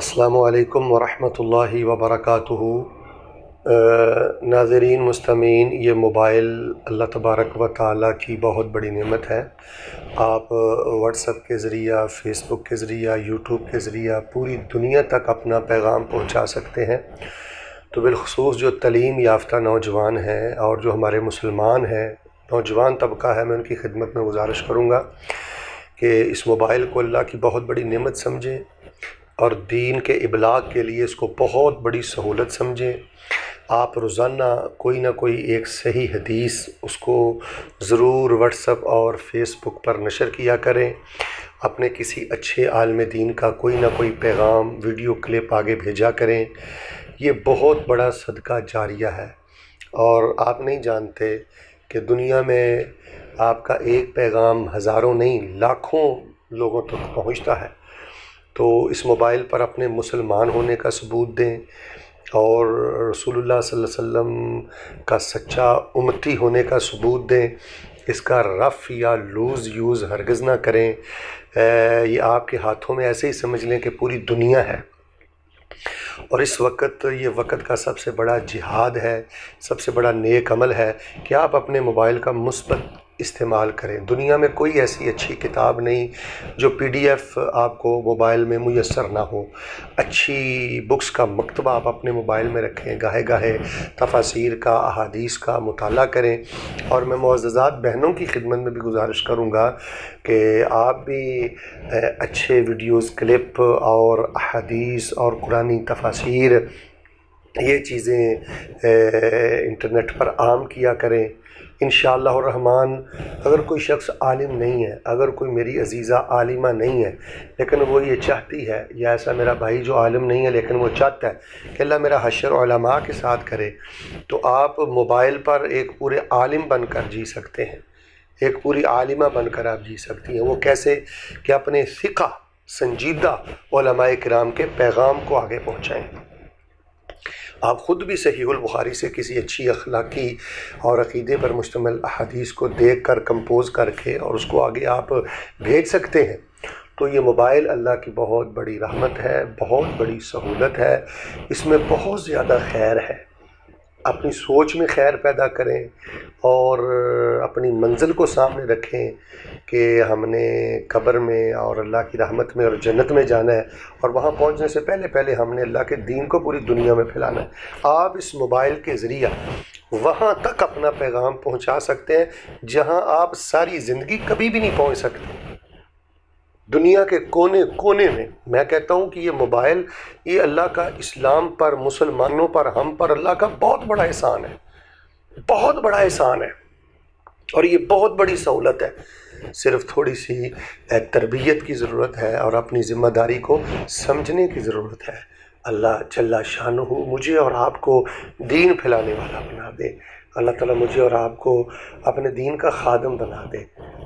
السلام علیکم ورحمۃ اللہ وبرکاتہ۔ ناظرین مستمعین، یہ موبائل اللہ تبارک و تعالیٰ کی بہت بڑی نعمت ہے۔ آپ واٹس ایپ کے ذریعہ، فیس بک کے ذریعہ، یوٹیوب کے ذریعہ پوری دنیا تک اپنا پیغام پہنچا سکتے ہیں۔ تو بالخصوص جو تعلیم یافتہ نوجوان ہیں اور جو ہمارے مسلمان ہیں، نوجوان طبقہ ہے، میں ان کی خدمت میں گزارش کروں گا کہ اس موبائل کو اللہ کی بہت بڑی نعمت سمجھیں اور دین کے ابلاغ کے لیے اس کو بہت بڑی سہولت سمجھیں۔ آپ روزانہ کوئی نہ کوئی ایک صحیح حدیث اس کو ضرور واٹس ایپ اور فیس بک پر نشر کیا کریں۔ اپنے کسی اچھے عالم دین کا کوئی نہ کوئی پیغام، ویڈیو کلپ آگے بھیجا کریں۔ یہ بہت بڑا صدقہ جاریہ ہے، اور آپ نہیں جانتے کہ دنیا میں آپ کا ایک پیغام ہزاروں نہیں لاکھوں لوگوں تک پہنچتا ہے۔ تو اس موبائل پر اپنے مسلمان ہونے کا ثبوت دیں اور رسول اللہ صلی اللہ علیہ وسلم کا سچا امتی ہونے کا ثبوت دیں۔ اس کا رف یا لوز یوز ہرگز نہ کریں۔ یہ آپ کے ہاتھوں میں ایسے ہی سمجھ لیں کہ پوری دنیا ہے، اور اس وقت یہ وقت کا سب سے بڑا جہاد ہے، سب سے بڑا نیک عمل ہے کہ آپ اپنے موبائل کا مثبت استعمال کریں۔ دنیا میں کوئی ایسی اچھی کتاب نہیں جو PDF آپ کو موبائل میں میسر نہ ہو۔ اچھی بکس کا مکتبہ آپ اپنے موبائل میں رکھیں، گاہے گاہے تفاسیر کا، احادیث کا مطالعہ کریں۔ اور میں معززات بہنوں کی خدمت میں بھی گزارش کروں گا کہ آپ بھی اچھے ویڈیوز کلپ اور احادیث اور قرآنی تفاسیر، یہ چیزیں انٹرنیٹ پر عام کیا کریں۔ انشاءاللہ الرحمن اگر کوئی شخص عالم نہیں ہے، اگر کوئی میری عزیزہ عالمہ نہیں ہے، لیکن وہ یہ چاہتی ہے، یا ایسا میرا بھائی جو عالم نہیں ہے لیکن وہ چاہتا ہے کہ اللہ میرا حشر علماء کے ساتھ کرے، تو آپ موبائل پر ایک پورے عالم بن کر جی سکتے ہیں، ایک پوری عالمہ بن کر آپ جی سکتی ہیں۔ وہ کیسے؟ کہ اپنے ثقہ سنجیدہ علماء کرام کے پیغام کو آگے پہنچائیں۔ آپ خود بھی صحیح البخاری سے کسی اچھی اخلاقی اور عقیدے پر مشتمل احادیث کو دیکھ کر کمپوز کر کے اور اس کو آگے آپ بھیج سکتے ہیں۔ تو یہ موبائل اللہ کی بہت بڑی رحمت ہے، بہت بڑی سہولت ہے، اس میں بہت زیادہ خیر ہے۔ اپنی سوچ میں خیر پیدا کریں اور اپنی منزل کو سامنے رکھیں کہ ہم نے قبر میں اور اللہ کی رحمت میں اور جنت میں جانا ہے، اور وہاں پہنچنے سے پہلے ہم نے اللہ کے دین کو پوری دنیا میں پھیلانا ہے۔ آپ اس موبائل کے ذریعہ وہاں تک اپنا پیغام پہنچا سکتے ہیں جہاں آپ ساری زندگی کبھی بھی نہیں پہنچ سکتے، دنیا کے کونے کونے میں۔ میں کہتا ہوں کہ یہ موبائل، یہ اللہ کا اسلام پر، مسلمانوں پر، ہم پر اللہ کا بہت بڑا احسان ہے، بہت بڑا احسان ہے، اور یہ بہت بڑی سہولت ہے۔ صرف تھوڑی سی تربیت کی ضرورت ہے اور اپنی ذمہ داری کو سمجھنے کی ضرورت ہے۔ اللہ جل شانہ مجھے اور آپ کو دین پھیلانے والا بنا دے۔ اللہ تعالیٰ مجھے اور آپ کو اپنے دین کا خادم بنا دے۔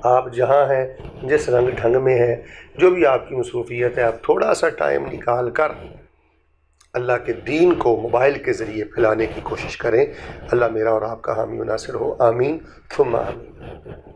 آپ جہاں ہیں، جس رنگ ڈھنگ میں ہیں، جو بھی آپ کی مصروفیت ہے، آپ تھوڑا سا ٹائم نکال کر اللہ کے دین کو موبائل کے ذریعے پھیلانے کی کوشش کریں۔ اللہ میرا اور آپ کا حامی و ناصر ہو، آمین ثم آمین۔